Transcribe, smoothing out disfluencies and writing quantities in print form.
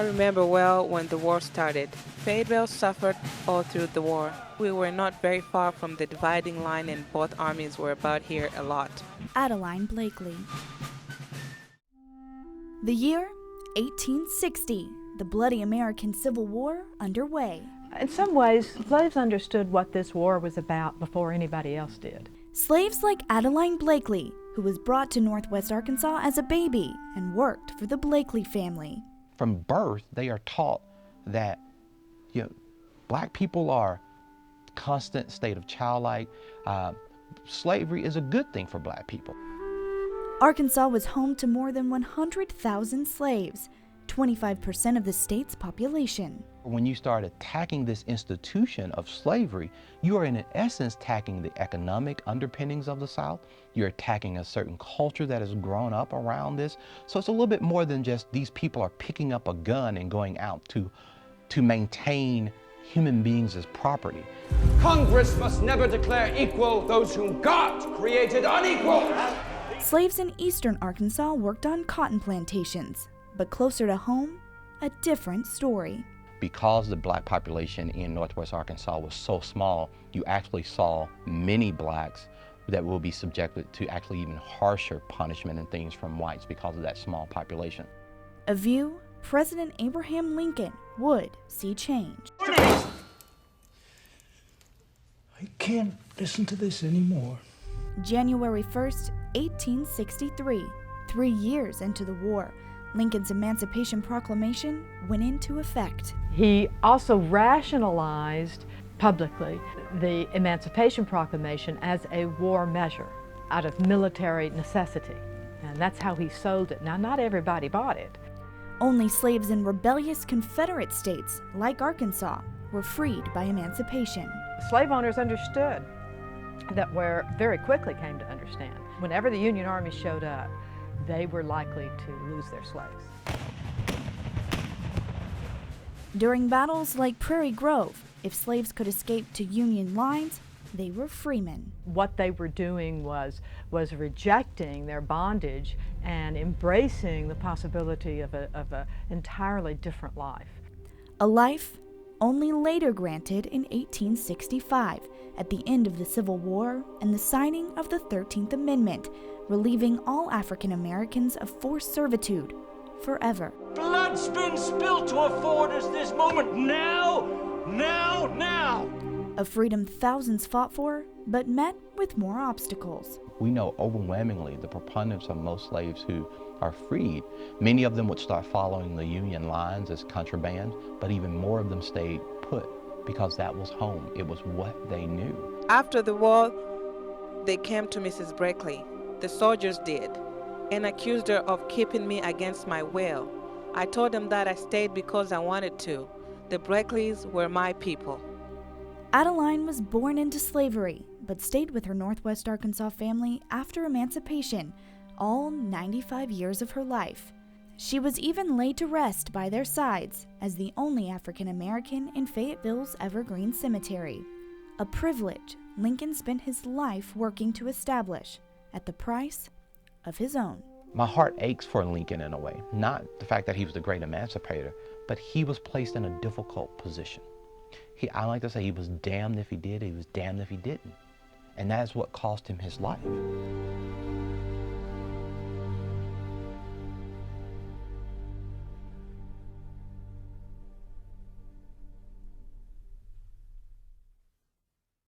I remember well when the war started. Fayetteville suffered all through the war. We were not very far from the dividing line and both armies were about here a lot. Adeline Blakely. The year 1860, the bloody American Civil War underway. In some ways, slaves understood what this war was about before anybody else did. Slaves like Adeline Blakely, who was brought to Northwest Arkansas as a baby and worked for the Blakely family. From birth, they are taught that, black people are constant state of childlike. Slavery is a good thing for black people. Arkansas was home to more than 100,000 slaves, 25% of the state's population. When you start attacking this institution of slavery, you are in essence attacking the economic underpinnings of the South. You're attacking a certain culture that has grown up around this. So it's a little bit more than just these people are picking up a gun and going out to maintain human beings as property. Congress must never declare equal those whom God created unequal. Slaves in eastern Arkansas worked on cotton plantations, but closer to home, a different story. Because the black population in Northwest Arkansas was so small, you actually saw many blacks that will be subjected to actually even harsher punishment and things from whites because of that small population. A view President Abraham Lincoln would see change. I can't listen to this anymore. January 1st, 1863, 3 years into the war, Lincoln's Emancipation Proclamation went into effect. He also rationalized publicly the Emancipation Proclamation as a war measure out of military necessity. And that's how he sold it. Now, not everybody bought it. Only slaves in rebellious Confederate states, like Arkansas, were freed by emancipation. Slave owners understood that, very quickly came to understand, whenever the Union Army showed up, they were likely to lose their slaves. During battles like Prairie Grove, if slaves could escape to Union lines, they were freemen. What they were doing was rejecting their bondage and embracing the possibility of a entirely different life. A life only later granted in 1865 at the end of the Civil War and the signing of the 13th Amendment, relieving all African Americans of forced servitude forever. Blood's been spilled to afford us this moment. Now! A freedom thousands fought for, but met with more obstacles. We know overwhelmingly the preponderance of most slaves who are freed. Many of them would start following the Union lines as contraband, but even more of them stayed put because that was home. It was what they knew. After the war, they came to Mrs. Blakely. The soldiers did, and accused her of keeping me against my will. I told them that I stayed because I wanted to. The Blakeleys were my people. Adeline was born into slavery, but stayed with her Northwest Arkansas family after emancipation, all 95 years of her life. She was even laid to rest by their sides as the only African American in Fayetteville's Evergreen Cemetery, a privilege Lincoln spent his life working to establish at the price of his own. My heart aches for Lincoln in a way, not the fact that he was the great emancipator, but he was placed in a difficult position. I like to say he was damned if he did, he was damned if he didn't. And that's what cost him his life.